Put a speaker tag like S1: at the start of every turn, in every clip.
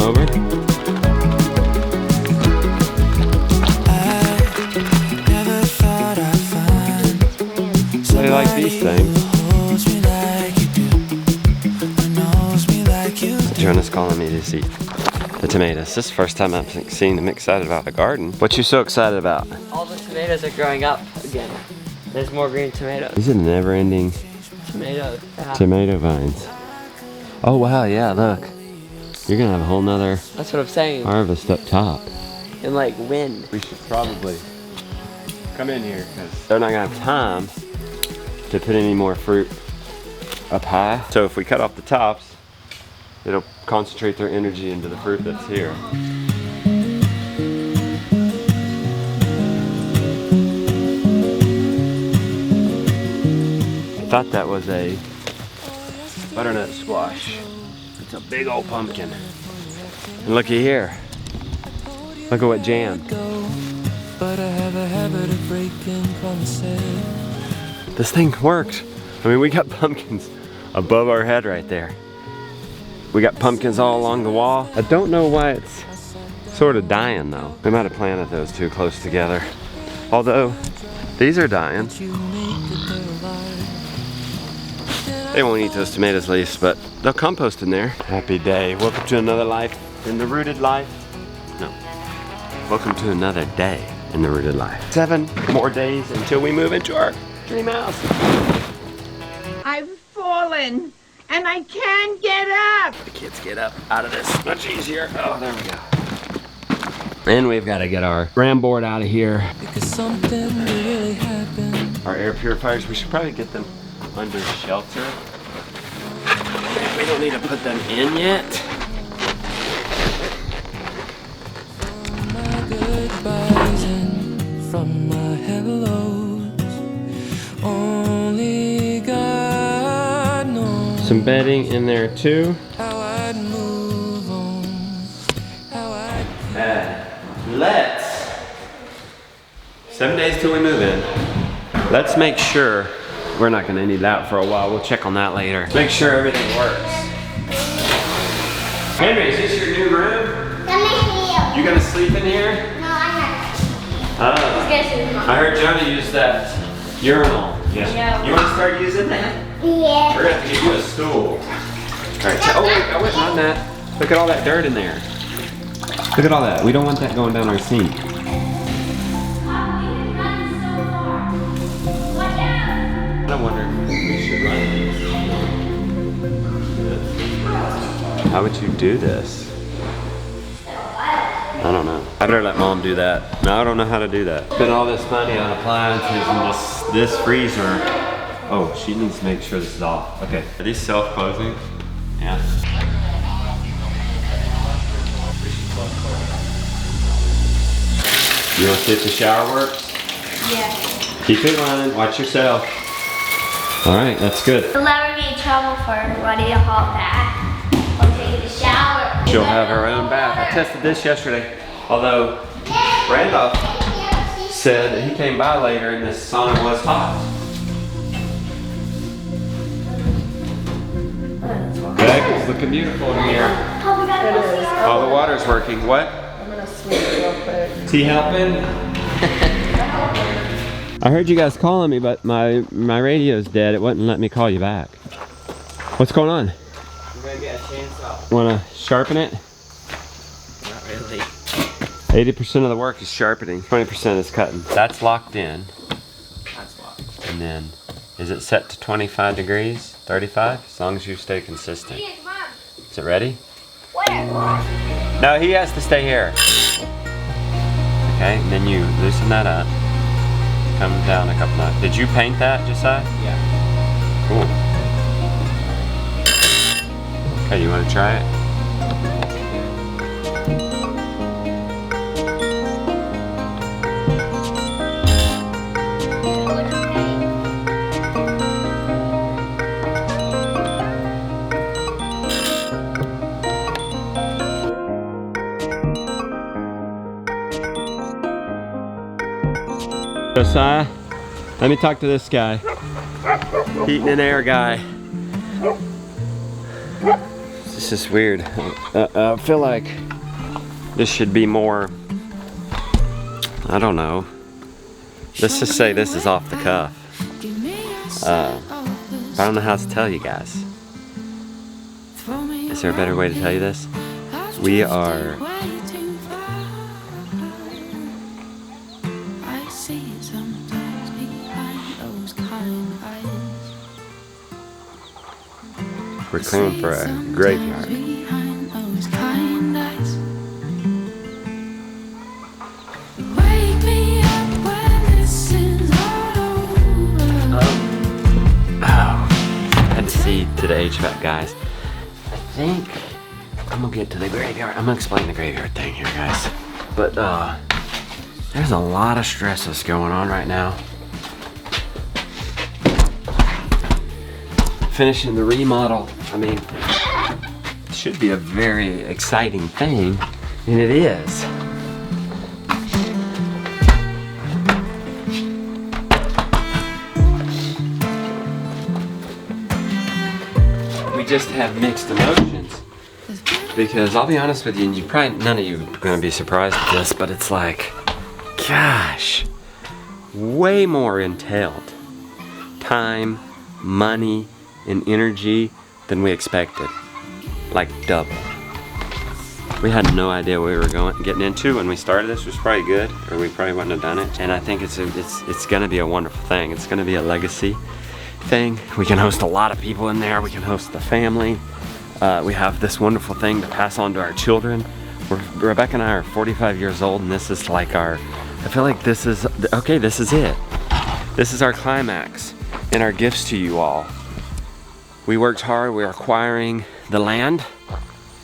S1: over. How do you like these things? Jonah's calling me to see the tomatoes. This is the first time I'm seeing them excited about the garden. What you so excited about?
S2: All the tomatoes are growing up again. There's more green tomatoes.
S1: These are never-ending tomato vines. Oh wow, yeah, look. You're gonna have a whole nother
S2: That's what I'm saying.
S1: harvest up top.
S2: And like wind.
S1: We should probably come in here because they're not gonna have time to put any more fruit up high. So if we cut off the tops, it'll concentrate their energy into the fruit that's here. I thought that was a butternut squash. It's a big old pumpkin. And looky here. Look at what jammed. This thing worked. I mean, we got pumpkins above our head right there. We got pumpkins all along the wall. I don't know why it's sort of dying though. We might have planted those too close together. Although, these are dying. They won't eat those tomatoes leaves, but they'll compost in there. Happy day. Welcome to another life in the rooted life. No. Welcome to another day in the rooted life. 7 more days until we move into our dream house.
S3: I've fallen and I can't get up.
S1: The kids get up out of this much easier. Oh, there we go. And we've got to get our ram board out of here.
S4: Because something really happened.
S1: Our air purifiers, we should probably get them under shelter. We don't need to put them in yet.
S4: My goodbyes and from my hellos, only God knows
S1: Some bedding in there too.
S4: how I'd move on, how I'd
S1: Let's, 7 days till we move in. Let's make sure, we're not gonna need that for a while. We'll check on that later. Make sure everything works. Henry, is this your new room? You gonna sleep in here?
S5: No, I'm not.
S1: Oh. I heard Jonah use that urinal.
S5: Yeah.
S1: You wanna start using that?
S5: Yeah.
S1: We're gonna have to get you a stool. All right, oh wait, I wasn't on that. Look at all that dirt in there. Look at all that. We don't want that going down our sink. I wonder if we should run these. How would you do this? I don't know. I better let Mom do that. No, I don't know how to do that. Spent all this money on appliances and this freezer. Oh, she needs to make sure this is off. Okay. Are these self-closing? Yeah. You want to see if the shower works?
S5: Yeah.
S1: Keep it running. Watch yourself. All right, that's good.
S5: You'll never be in trouble for running a hot bath or taking a shower.
S1: She'll have her own bath. I tested this yesterday. Although Randolph said that he came by later and this sauna was hot. Beck, it's looking beautiful in here. Oh, the water's working. What?
S6: I'm gonna sleep real quick.
S1: Is he helping? I heard you guys calling me, but my radio's dead. It wouldn't let me call you back. What's going on?
S2: I'm gonna get a chainsaw.
S1: Wanna sharpen it?
S2: Not really.
S1: 80% of the work is sharpening. 20% is cutting. That's locked in.
S2: That's why.
S1: And then, is it set to 25 degrees? 35? As long as you stay consistent. Is it ready?
S5: Where?
S1: No, he has to stay here. Okay, and then you loosen that up. Come down a couple notches. Did you paint that, Josiah?
S2: Yeah.
S1: Cool. Okay, you want to try it? Josiah, let me talk to this guy. Heating and air guy. This is weird. I feel like this should be more, I don't know. Let's just say this is off the cuff. I don't know how to tell you guys. Is there a better way to tell you this? We are we're clearing for a graveyard. Had to see to the HVAC guys. I think I'm gonna get to the graveyard. I'm gonna explain the graveyard thing here, guys. But there's a lot of stress that's going on right now. Finishing the remodel. I mean, it should be a very exciting thing, and it is. We just have mixed emotions because I'll be honest with you, and none of you are gonna be surprised at this, but it's like, gosh, way more entailed. Time, money, and energy than we expected. Like double. We had no idea what we were getting into when we started. This was probably good, or we probably wouldn't have done it. And I think it's gonna be a wonderful thing. It's gonna be a legacy thing. We can host a lot of people in there. We can host the family. We have this wonderful thing to pass on to our children. Rebekah and I are 45 years old, and this is like I feel like this is, okay, this is it. This is our climax and our gifts to you all. We worked hard. We're acquiring the land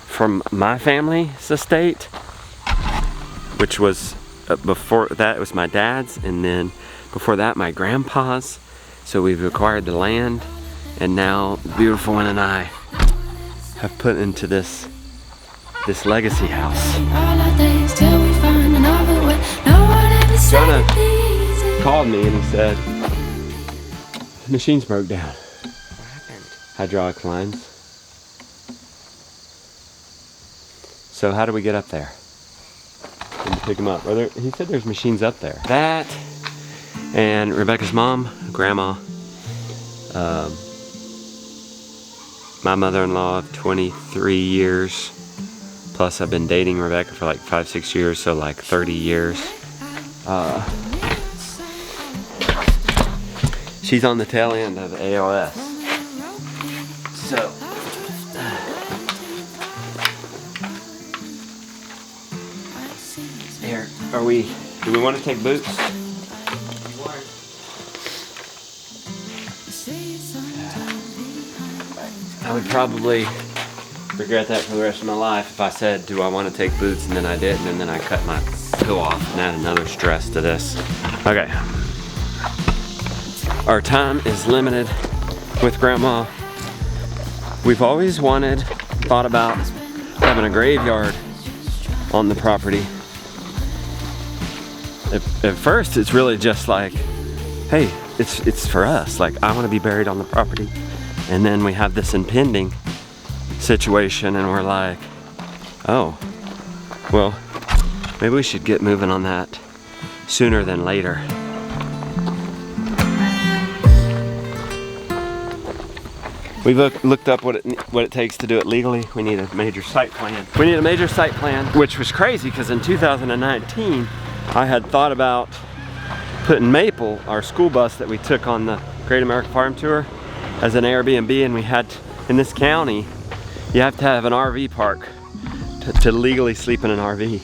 S1: from my family's estate, which was before that it was my dad's, and then before that my grandpa's. So we've acquired the land, and now the beautiful one and I have put into this legacy house. Jonah called me and he said, the machine's broke down. Hydraulic lines. So how do we get up there and pick them up? He said there's machines up there. That and Rebekah's mom, grandma, my mother-in-law of 23 years, plus I've been dating Rebekah for like 5-6 years, so like 30 years. She's on the tail end of ALS. So, here, do we want to take boots? I would probably regret that for the rest of my life if I said, do I want to take boots, and then I didn't, and then I cut my toe off and add another stress to this. Okay. Our time is limited with Grandma. We've always thought about having a graveyard on the property. At first, it's really just like, hey, it's for us. Like, I want to be buried on the property. And then we have this impending situation, and we're like, oh, well, maybe we should get moving on that sooner than later. We've looked up what it takes to do it legally. We need a major site plan. We need a major site plan, which was crazy because in 2019, I had thought about putting Maple, our school bus that we took on the Great American Farm Tour, as an Airbnb, and we had, in this county, you have to have an RV park to legally sleep in an RV,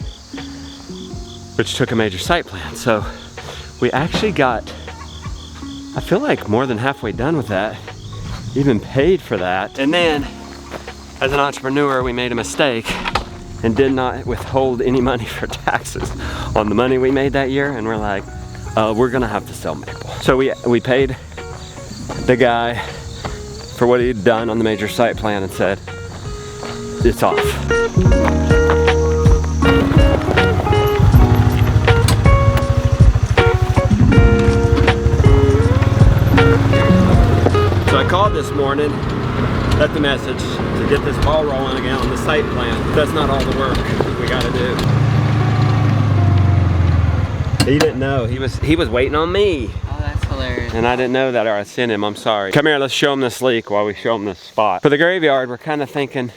S1: which took a major site plan. So we actually got, I feel like, more than halfway done with that, even paid for that. And then, as an entrepreneur, we made a mistake and did not withhold any money for taxes on the money we made that year, and we're like, we're gonna have to sell Maple. So we paid the guy for what he'd done on the major site plan and said, it's off. So I called this morning, left a message to get this ball rolling again on the site plan. That's not all the work we gotta do. He didn't know. He was waiting on me.
S2: Oh, that's hilarious.
S1: And I didn't know that, or I sent him. I'm sorry. Come here, let's show him this leak while we show him this spot. For the graveyard, we're kind of thinking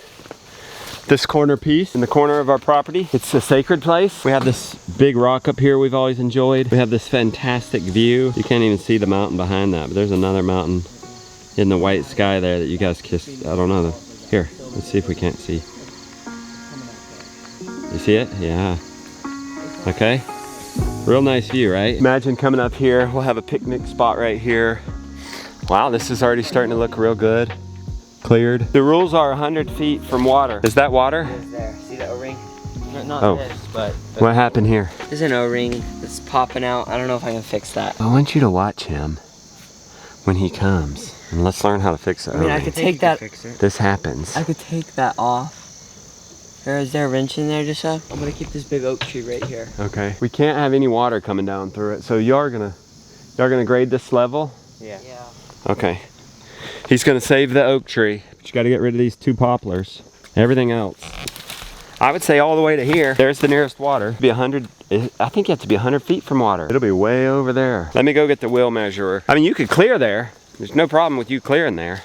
S1: this corner piece in the corner of our property. It's a sacred place. We have this big rock up here we've always enjoyed. We have this fantastic view. You can't even see the mountain behind that, but there's another mountain in the white sky there that you guys kissed. I don't know. Here, let's see if we can't see. You see it? Yeah. Okay. Real nice view, right? Imagine coming up here. We'll have a picnic spot right here. Wow, this is already starting to look real good. Cleared. The rules are 100 feet from water. Is that water?
S2: It's there. See the O-ring? Not
S1: Oh.
S2: this, but
S1: What happened here?
S2: there's an O-ring that's popping out. I don't know if I can fix that.
S1: I want you to watch him when he comes. And let's learn how to fix it.
S2: I mean, I could take that.
S1: This happens.
S2: I could take that off. Or is there a wrench in there, just up? I'm gonna keep this big oak tree right here.
S1: Okay. We can't have any water coming down through it. So y'all are gonna grade this level?
S2: Yeah.
S1: Okay. He's gonna save the oak tree, but you gotta get rid of these 2 poplars. Everything else. I would say all the way to here. There's the nearest water. Be 100, I think you have to be 100 feet from water. It'll be way over there. Let me go get the wheel measurer. I mean, you could clear there. There's no problem with you clearing there.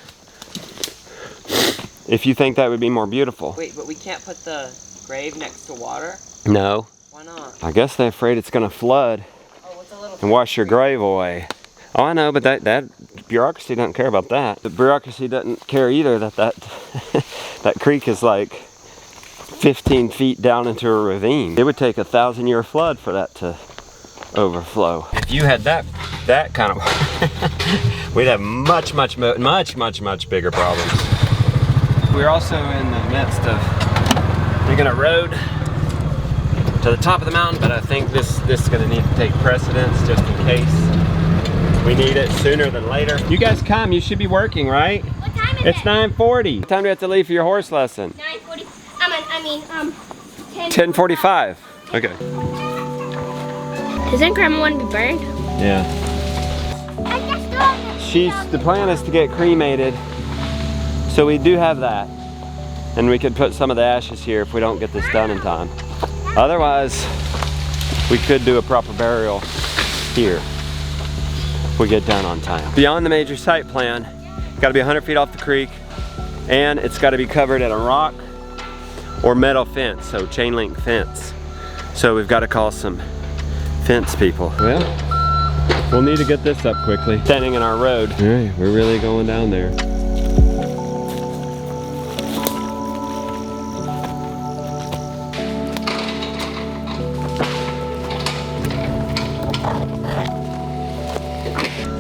S1: If you think that would be more beautiful.
S2: Wait, but we can't put the grave next to water?
S1: No.
S2: Why not?
S1: I guess they're afraid it's gonna flood
S2: Oh, what's a little
S1: and wash your grave away. Oh, I know, but that bureaucracy doesn't care about that. The bureaucracy doesn't care either that that creek is like 15 feet down into a ravine. It would take a 1,000-year flood for that to overflow. If you had that kind of, we'd have much bigger problems. We're also in the midst of digging a road to the top of the mountain, but I think this is gonna need to take precedence just in case we need it sooner than later. You guys come, you should be working, right?
S5: What time is
S1: It's
S5: it?
S1: 9:40. What time do you have to leave for your horse lesson?
S5: 9:40. I mean,
S1: 10:45. Okay.
S5: Doesn't Grandma want to be burned?
S1: Yeah. The plan is to get cremated. So we do have that. And we could put some of the ashes here if we don't get this done in time. Otherwise, we could do a proper burial here if we get done on time. Beyond the major site plan, got to be 100 feet off the creek, and it's got to be covered in a rock or metal fence, so chain link fence. So we've got to call some fence people. Well, we'll need to get this up quickly. Standing in our road. All right, we're really going down there.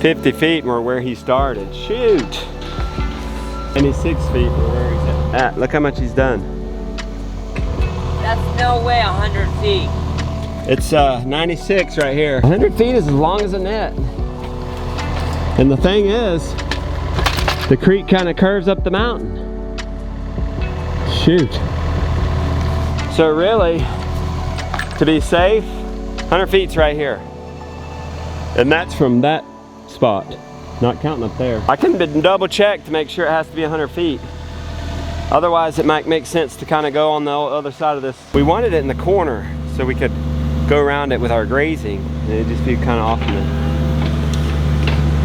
S1: "50 feet, and we're where he started." Shoot! And he's 6 feet, we're where he's at. Look how much he's done.
S2: That's no way 100 feet.
S1: It's 96 right here. 100 feet is as long as a net. And the thing is, the creek kind of curves up the mountain. Shoot. So really, to be safe, 100 feet's right here. And that's from that spot, not counting up there. I can double check to make sure it has to be 100 feet. Otherwise it might make sense to kind of go on the other side of this. We wanted it in the corner so we could go around it with our grazing and it'd just be kind of off in the,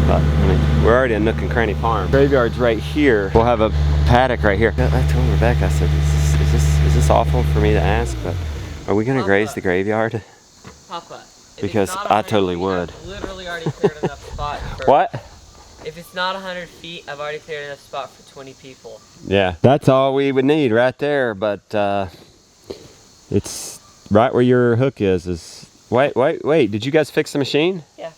S1: but I mean, we're already a nook and cranny farm. Graveyard's right here. We'll have a paddock right here. I told Rebekah, I said, is this awful for me to ask, but are we gonna graze the graveyard?
S2: Papa.
S1: Because I totally would.
S2: I've literally already cleared enough spot for,
S1: What?
S2: If it's not 100 feet, I've already cleared enough spot for 20 people.
S1: Yeah, that's all we would need right there, but it's right where your hook is. Wait, did you guys fix the machine?
S2: Yeah.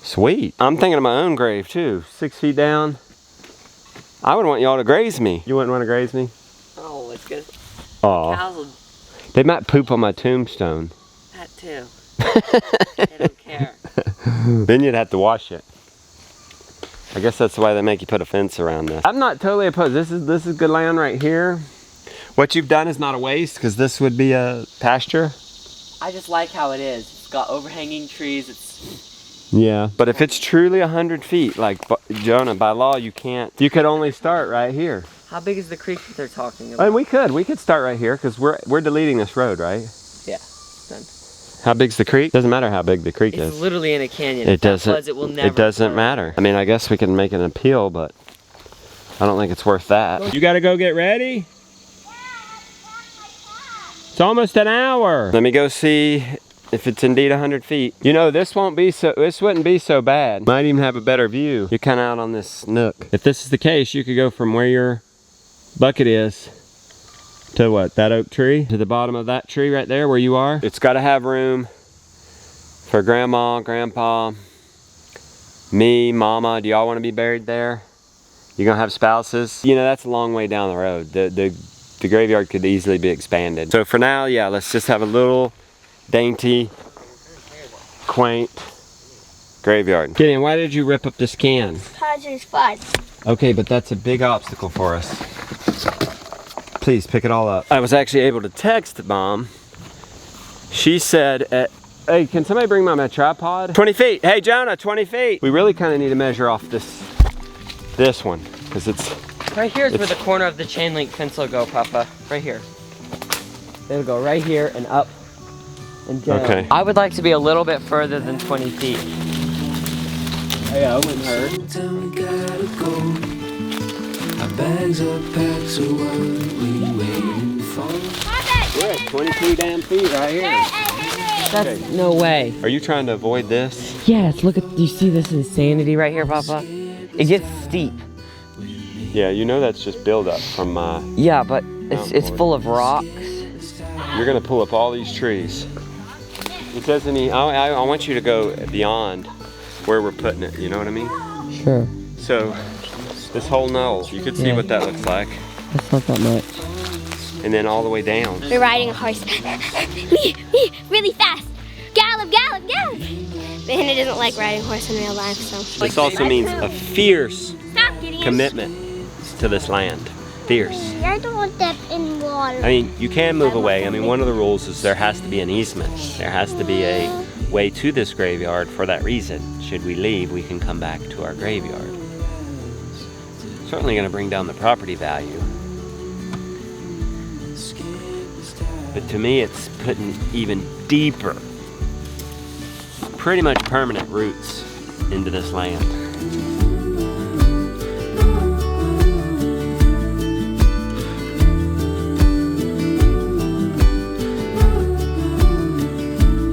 S1: Sweet. I'm thinking of my own grave too, 6 feet down. I would want y'all to graze me. You wouldn't want to graze me?
S2: Oh, it's good.
S1: Aw.
S2: Cows will,
S1: They might poop on my tombstone.
S2: that too. They don't care.
S1: Then you'd have to wash it. I guess that's why they make you put a fence around this. I'm not totally opposed. This is good land right here. What you've done is not a waste because this would be a pasture.
S2: I just like how it is. It's got overhanging trees. It's
S1: Yeah, but if it's truly 100 feet, like Jonah, by law you can't. You could only start right here.
S2: How big is the creek that they're talking about?
S1: And we could start right here because we're deleting this road, right?
S2: Yeah, done.
S1: How big's the creek? Doesn't matter how big the creek
S2: It's
S1: is.
S2: literally in a canyon.
S1: It
S2: If that
S1: doesn't.
S2: floods, it will never
S1: It doesn't
S2: flood.
S1: matter. I mean, I guess we can make an appeal, but I don't think it's worth that. You gotta go get ready? It's almost an hour. Let me go see if it's indeed 100 feet. You know, this wouldn't be so bad. Might even have a better view. You're kind of out on this nook. If this is the case, you could go from where your bucket is to what, that oak tree? To the bottom of that tree right there where you are. It's gotta have room for grandma, grandpa, me, mama. Do y'all wanna be buried there? You gonna have spouses? You know, that's a long way down the road. The graveyard could easily be expanded. So for now, yeah, let's just have a little dainty, quaint graveyard. Gideon, why did you rip up this can?
S5: Because there's fun.
S1: Okay, but that's a big obstacle for us. Please pick it all up. I was actually able to text Mom. She said, hey, can somebody bring my tripod? 20 feet. Hey, Jonah, 20 feet. We really kind of need to measure off this one because it's...
S2: Right here is where the corner of the chain link fence will go, Papa. Right here. It'll go right here and up and down.
S1: Okay.
S2: I would like to be a little bit further than 20 feet.
S1: Yeah, it wouldn't hurt.
S4: Sometime we gotta go. Our bags are packed, so what we waiting for?
S1: We're at 22 damn feet right here.
S2: That's no way.
S1: Are you trying to avoid this?
S2: Yes, look at, you see this insanity right here, Papa? It gets steep.
S1: Yeah, you know that's just buildup from my...
S2: Yeah, but it's full of rocks.
S1: You're gonna pull up all these trees. It doesn't even... I want you to go beyond where we're putting it, you know what I mean?
S2: Sure.
S1: So, this whole knoll, you could see
S2: Yeah.
S1: what that looks like.
S2: That's not that much.
S1: And then all the way down.
S5: We're riding a horse. Really fast. Gallop, gallop, gallop. But Hannah doesn't like riding a horse in real life, so.
S1: This also means a fierce
S5: Stop getting
S1: commitment to this land. Fierce.
S5: I don't want that in water.
S1: I mean, you can move away. I mean, one of the rules is there has to be an easement. There has to be a way to this graveyard for that reason. Should we leave, we can come back to our graveyard. Certainly gonna bring down the property value. But to me, it's putting even deeper, pretty much permanent roots into this land.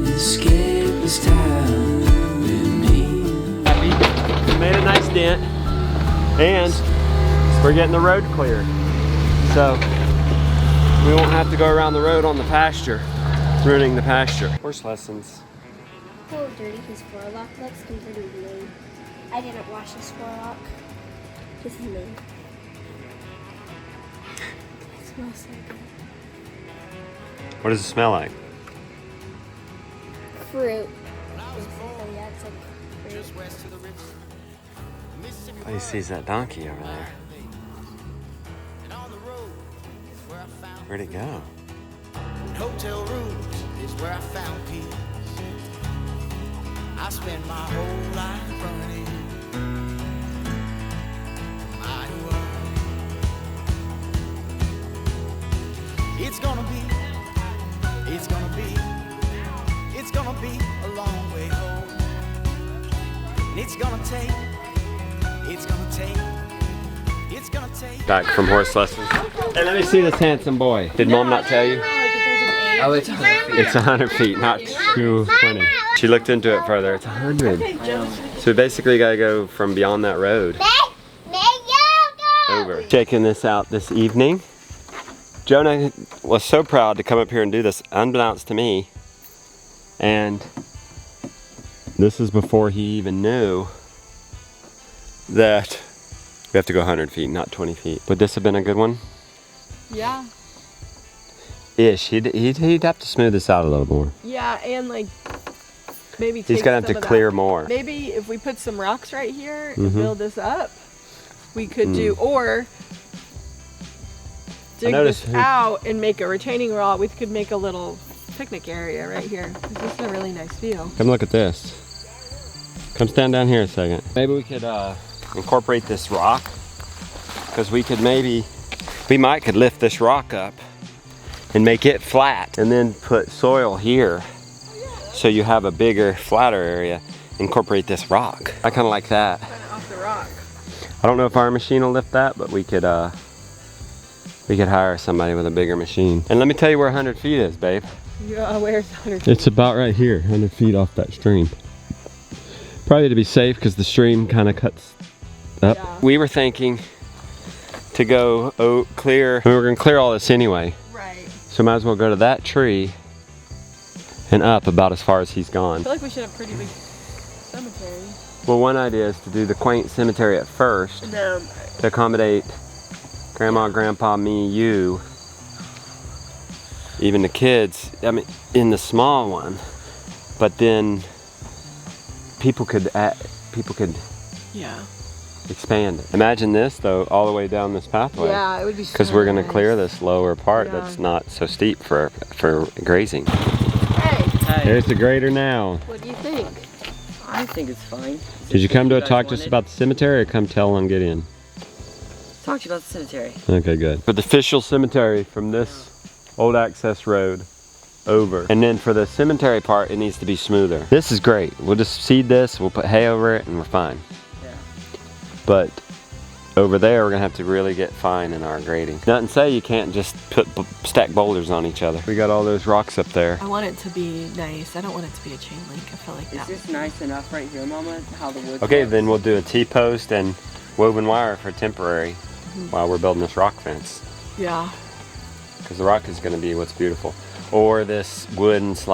S4: Escape this time with me.
S1: Happy. We made a nice dent, and we're getting the road cleared. So we won't have to go around the road on the pasture, ruining the pasture. Horse lessons.
S5: Oh, dirty his forelock looks completely blue. I didn't wash his forelock. This is me. It smells so good.
S1: What does it smell like?
S5: Fruit. Oh yeah, it's like fruit.
S1: Oh, he sees that donkey over there. Where'd it go?
S7: Hotel rooms is where I found peace. I spent my whole life running. I was. It's gonna be a long way home. And it's gonna take.
S1: Back from horse lessons. Hey, let me see this handsome boy. Did Mom not tell you?
S2: Oh, it's 100 feet.
S1: It's 100 feet, not 220. She looked into it further. It's 100. So we basically gotta go from beyond that road over. Checking this out this evening. Jonah was so proud to come up here and do this, unbeknownst to me. And this is before he even knew that we have to go 100 feet, not 20 feet. Would this have been a good one?
S6: Yeah.
S1: Ish. He'd have to smooth this out a little more.
S6: Yeah, and like maybe
S1: He's gonna have to clear more.
S6: Maybe if we put some rocks right here
S1: Mhm.
S6: and build this up, we could do, or dig
S1: noticed
S6: this out and make a retaining wall. We could make a little picnic area right here. This is a really nice view.
S1: Come look at this. Come stand down here a second. Maybe we could incorporate this rock, because we could maybe We might could lift this rock up and make it flat and then put soil here so you have a bigger, flatter area. Incorporate this rock. I kind of like that.
S6: Kind of off the rock.
S1: I don't know if our machine will lift that, but we could hire somebody with a bigger machine. And let me tell you where 100 feet is, babe.
S6: Yeah, where's 100 feet?
S1: It's about right here, 100 feet off that stream. Probably to be safe because the stream kind of cuts up.
S6: Yeah.
S1: We were thinking to go clear. We were gonna clear all this anyway.
S6: Right.
S1: So might as well go to that tree and up about as far as he's
S6: I
S1: gone.
S6: feel like we should have a pretty big cemetery.
S1: Well, one idea is to do the quaint cemetery at first
S6: And then,
S1: to accommodate Grandma, Grandpa, me, you, even the kids. I mean, in the small one, but then people could
S6: yeah.
S1: expand it. Imagine this though, all the way down this pathway.
S6: Yeah, it would be so
S1: Because we're gonna
S6: nice.
S1: clear this lower part
S6: Yeah.
S1: that's not so steep for grazing.
S6: Hey,
S1: There's the grader now.
S6: what do you think?
S2: I think it's fine.
S1: Did you come to
S2: guys
S1: talk to us
S2: wanted?
S1: about the cemetery or come tell on Gideon?
S2: Talk to you about the cemetery.
S1: Okay, good. For the official cemetery from this old access road over. And then for the cemetery part, it needs to be smoother. This is great. We'll just seed this, we'll put hay over it, and we're fine.
S2: Yeah.
S1: But over there, we're gonna have to really get fine in our grading. Nothing say you can't just stack boulders on each other. We got all those rocks up there.
S6: I want it to be nice. I don't want it to be a chain link. I feel like
S2: Is
S6: that.
S2: this nice enough right here, Mama? How the wood
S1: Okay,
S2: looks?
S1: then we'll do a T-post and woven wire for temporary while we're building this rock fence.
S6: Yeah.
S1: Because the rock is gonna be what's beautiful. Or this wooden /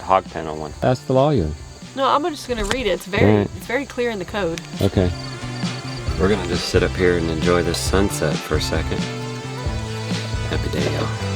S1: hog panel one. That's the lawyer.
S6: No, I'm just gonna read it. It's
S1: Alright.
S6: very clear in the code.
S1: Okay. We're gonna just sit up here and enjoy this sunset for a second. Happy day, y'all.